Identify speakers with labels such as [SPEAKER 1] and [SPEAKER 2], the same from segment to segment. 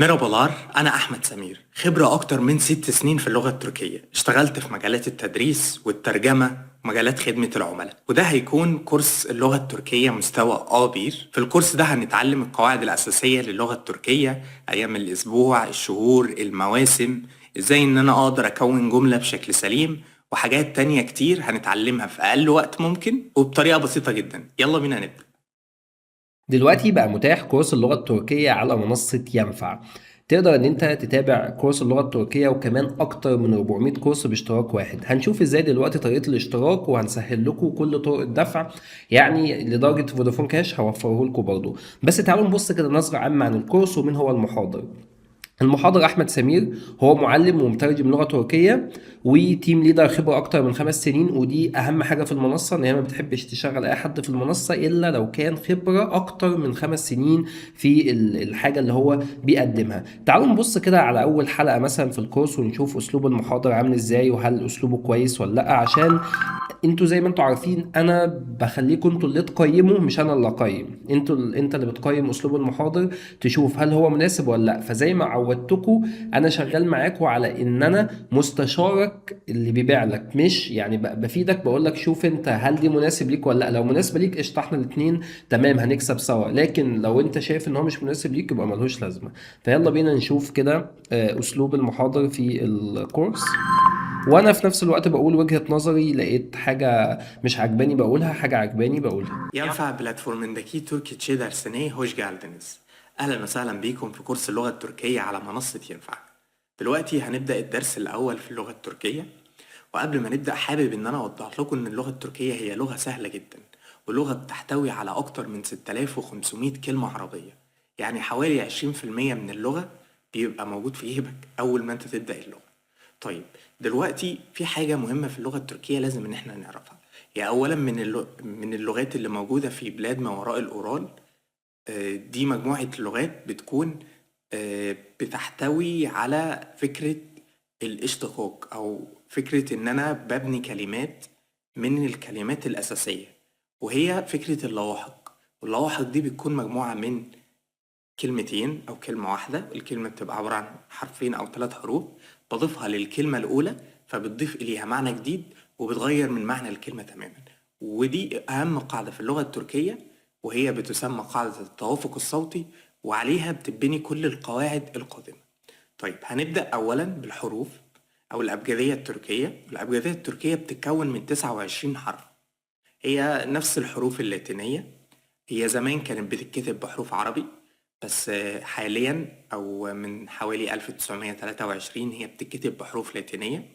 [SPEAKER 1] مرحبا، أنا أحمد سمير، خبرة أكتر من 6 سنين في اللغة التركية. اشتغلت في مجالات التدريس والترجمة ومجالات خدمة العملاء، وده هيكون كورس اللغة التركية مستوى بير. في الكورس ده هنتعلم القواعد الأساسية للغة التركية، أيام الأسبوع، الشهور، المواسم، إزاي إن أنا أقدر أكون جملة بشكل سليم، وحاجات تانية كتير هنتعلمها في أقل وقت ممكن وبطريقة بسيطة جدا. يلا بينا نبدأ.
[SPEAKER 2] دلوقتي بقى متاح كورس اللغة التركية على منصة ينفع. تقدر ان انت تتابع كورس اللغة التركية وكمان اكتر من 400 كورس باشتراك واحد. هنشوف ازاي دلوقتي طريقة الاشتراك وهنسهل لكم كل طرق الدفع، يعني لدرجة فودافون كاش هوفره لكم برضه. بس تعالوا نبص كده نظرة عامة عن الكورس ومين هو المحاضر. المحاضر أحمد سمير هو معلم ومترجم لغة تركية وتيم ليدر خبرة أكتر من 5 سنين، ودي أهم حاجة في المنصة، إن هي ما بتحبش تشغل أي حد في المنصة إلا لو كان خبرة أكتر من 5 سنين في الحاجة اللي هو بيقدمها. تعالوا نبص كده على أول حلقة مثلا في الكورس ونشوف أسلوب المحاضر عامل إزاي وهل أسلوبه كويس ولا لأ، عشان انتوا زي ما انتوا عارفين انا بخليكم انتوا اللي تقيموا مش انا اللي اقيم. انت اللي بتقيم اسلوب المحاضر، تشوف هل هو مناسب ولا لا. فزي ما عودتكم انا شغال معاكم على ان انا مستشارك اللي بيبيع لك، مش يعني بفيدك بقول لك شوف انت هل دي مناسب ليك ولا لا. لو مناسبه ليك قشطه احنا الاثنين تمام هنكسب سوا، لكن لو انت شايف ان هو مش مناسب ليك يبقى ملهوش لازمه. فيلا بينا نشوف كده اسلوب المحاضر في الكورس. وانا في نفس الوقت بقول وجهة نظري، لقيت حاجة مش عجباني بقولها، حاجة عجباني بقولها.
[SPEAKER 1] ينفع بلاتفورمundaki Türkçe dersine hoş geldiniz. أهلا وسهلا بيكم في كورس اللغة التركية على منصة ينفع. دلوقتي هنبدأ الدرس الأول في اللغة التركية، وقبل ما نبدأ حابب إن أنا أوضح لكم إن اللغة التركية هي لغة سهلة جدا، ولغة بتحتوي على أكتر من 6500 كلمة عربية. يعني حوالي 20% من اللغة بيبقى موجود في جيبك أول ما أنت تبدأ اللغة. طيب، دلوقتي في حاجة مهمة في اللغة التركية لازم إن احنا نعرفها. هي أولا من اللغات اللي موجودة في بلاد ما وراء الأورال. دي مجموعة لغات بتكون بتحتوي على فكرة الاشتقاق، أو فكرة إن أنا ببني كلمات من الكلمات الأساسية، وهي فكرة اللواحق. واللواحق دي بتكون مجموعة من كلمتين أو كلمة واحدة. الكلمة بتبقى عبارة عن حرفين أو 3 حروف بضيفها للكلمة الأولى، فبتضيف إليها معنى جديد وبتغير من معنى الكلمة تماما. ودي أهم قاعدة في اللغة التركية، وهي بتسمى قاعدة التوافق الصوتي، وعليها بتبني كل القواعد القادمة. طيب، هنبدأ أولا بالحروف أو الأبجدية التركية. الأبجدية التركية بتتكون من 29 حرف، هي نفس الحروف اللاتينية. هي زمان كانت بتتكتب بحروف عربي، بس حاليا أو من حوالي 1923 هي بتتكتب بحروف لاتينية.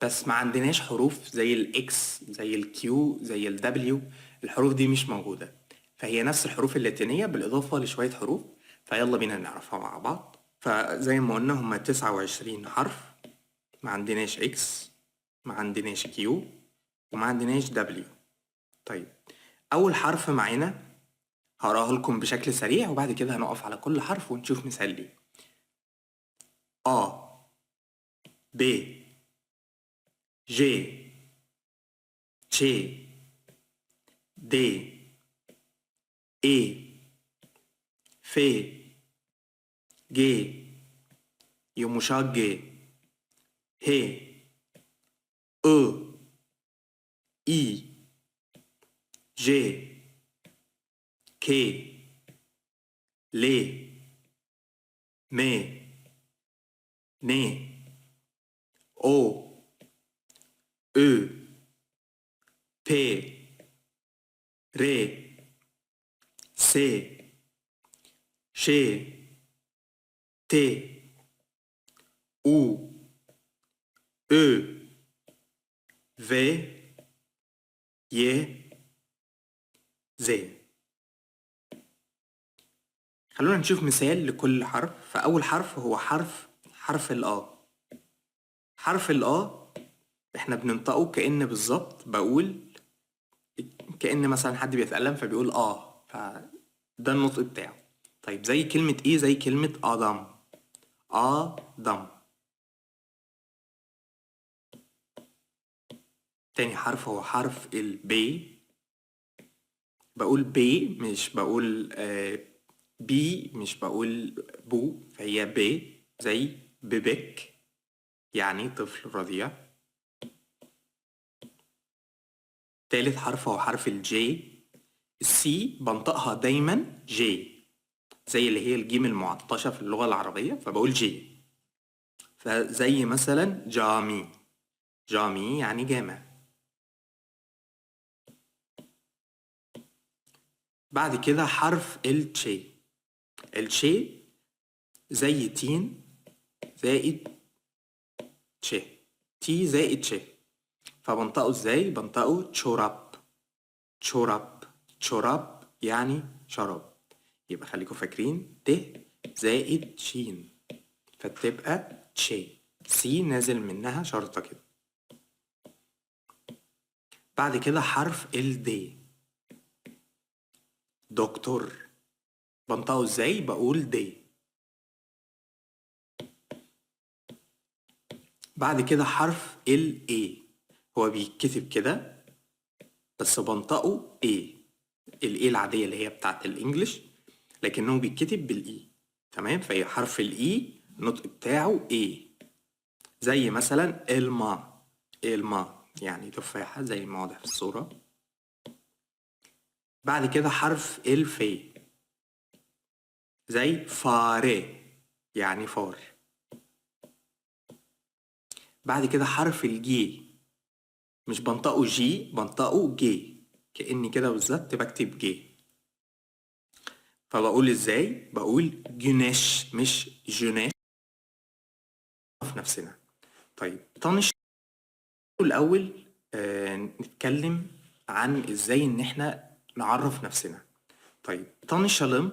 [SPEAKER 1] بس ما عندناش حروف زي الإكس، زي الكيو، زي الدبليو. الحروف دي مش موجودة، فهي نفس الحروف اللاتينية بالإضافة لشوية حروف. فيلا بينا نعرفها مع بعض. فزي ما قلنا هما 29 حرف. ما عندناش إكس، ما عندناش كيو، وما عندناش دبليو. طيب، أول حرف معانا هقراه لكم بشكل سريع، وبعد كده هنقف على كل حرف ونشوف مثال ليه. A، B، J، C، D، E، F، G، yumuşak G، H، I، I، J، K، L، M، N، O، Ö، P، R، S، Ş، T، U، Ö، V، Y، Z. خلونا نشوف مثال لكل حرف. فأول حرف هو حرف الآ. حرف الآ احنا بننطقه كأن بالظبط بقول، كأن مثلا حد بيتألم فبيقول فده النطق بتاعه. طيب، زي كلمة ايه؟ زي كلمة آدم. آدم. تاني حرف هو حرف البي. بقول بي، مش بقول بي مش بقول بو، فهي ب زي ببك يعني طفل رضيع. تالت حرف هو حرف الجي. السي بنطقها دايما جي، زي اللي هي الجيم المعطشة في اللغة العربية، فبقول جي. فزي مثلا جامي، جامي يعني جامع. بعد كده حرف التشي. التشي زي تين زائد تشي، تي زائد تشي. فبنطقه ازاي؟ بنطقه تشوراب، تشوراب، تشوراب يعني شراب. يبقى خليكم فاكرين ت زائد شين، فتبقى تشي. سي نازل منها شرطة كده. بعد كده حرف الدي. دكتور، بنطقه ازاي؟ بقول دي. بعد كده حرف ال A. هو بيتكتب كده بس بنطقه A، ال A العادية اللي هي بتاعت الإنجليش، لكنه بيتكتب بالإي. تمام؟ فهي حرف الإي النطق بتاعه A. زي مثلا الماء، الماء يعني تفاحة زي ما واضح في الصورة. بعد كده حرف الفي، زي فاري يعني فار. بعد كده حرف الجي، مش بنطقه جي، بنطقه جي، كأني كده بالظبط بكتب جي. فبقول ازاي؟ بقول جناش مش جناش في نفسنا. طيب طنش الأول. نتكلم عن ازاي ان احنا نعرف نفسنا. طيب tanışalım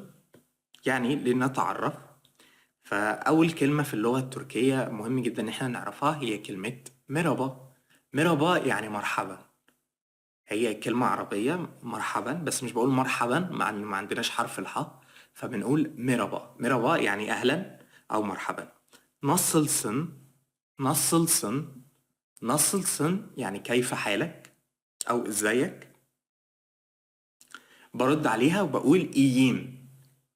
[SPEAKER 1] يعني لنتعرف. فأول كلمة في اللغة التركية مهم جدا ان احنا نعرفها هي كلمة مرحبا. مرحبا يعني مرحبا. هي كلمة عربية مرحبا، بس مش بقول مرحبا مع ان ما عندناش حرف الحاء، فبنقول مرحبا. مرحبا يعني اهلا او مرحبا. nasılsın، nasılsın، nasılsın يعني كيف حالك او ازيك. برد عليها وبقول iyiyim،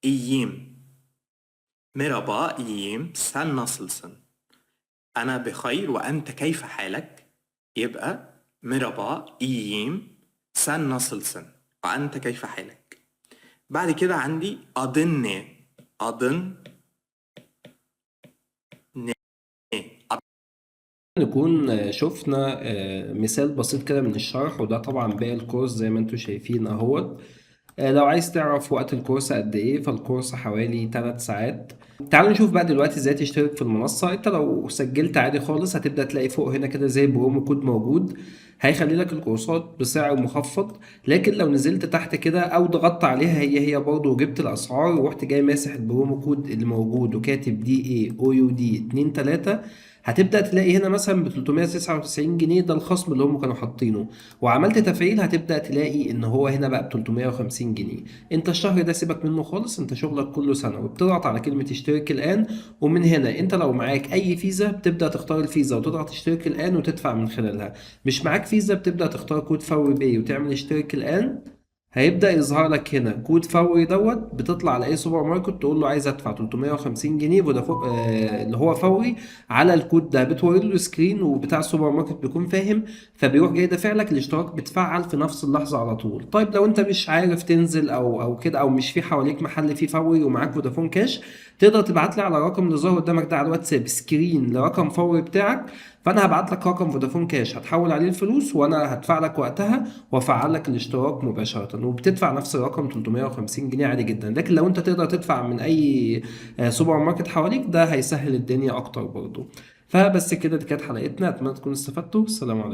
[SPEAKER 1] iyiyim. مرحبا iyiyim، sen nasılsın؟ انا بخير وانت كيف حالك؟ يبقى مرحبا iyiyim، sen nasılsın؟ وانت كيف حالك؟ بعد كده عندي adın ne؟ adın ne؟
[SPEAKER 2] نكون شفنا مثال بسيط كده من الشرح، وده طبعا باقي الكورس زي ما انتم شايفين اهوت. لو عايز تعرف وقت الكورس قد ايه، فالكورس حوالي 3 ساعات. تعالوا نشوف بقى دلوقتي ازاي تشترك في المنصة. انت لو سجلت عادي خالص هتبدأ تلاقي فوق هنا كده زي برومو كود موجود، هيخلي لك الكورسات بسعر مخفض. لكن لو نزلت تحت كده او ضغطت عليها هي برضه وجبت الاسعار ورحت جاي ماسح البرومو كود اللي موجود وكاتب دي اي او يو دي 2 3، هتبدأ تلاقي هنا مثلا ب 399 جنيه، ده الخصم اللي هم كانوا حاطينه. وعملت تفعيل هتبدأ تلاقي ان هو هنا بقى ب 350 جنيه. انت الشهر ده سيبك منه خالص، انت شغلك كله سنة، وبتضغط على كلمة اشترك الآن. ومن هنا انت لو معاك اي فيزا بتبدأ تختار الفيزا وتضغط اشترك الآن وتدفع من خلالها. مش معاك فيزا بتبدأ تختار كود فوري باي وتعمل اشترك الآن. هيبدأ يظهر لك هنا كود فوري بتطلع على اي سوبر ماركت تقول له عايز ادفع 350 جنيه فودافون اللي هو فوري على الكود ده، بتوري له سكرين وبتاع السوبر ماركت بيكون فاهم، فبيروح جاي دافع لك الاشتراك، بتفعل في نفس اللحظة على طول. طيب لو انت مش عارف تنزل او كده، او مش في حواليك محل فيه فوري ومعاك فودافون كاش، تقدر تبعت لي على الرقم اللي ظاهر قدامك ده على الواتساب سكرين لرقم فوري بتاعك، فانا هبعت لك رقم فودافون كاش هتحول عليه الفلوس وانا هدفع لك وقتها وافعل لك الاشتراك مباشره، وبتدفع نفس الرقم 350 جنيه عادي جدا. لكن لو انت تقدر تدفع من اي سوبر ماركت حواليك ده هيسهل الدنيا اكتر برضه. فبس كده، دي كانت حلقتنا، اتمنى تكونوا استفدتوا. السلام عليكم.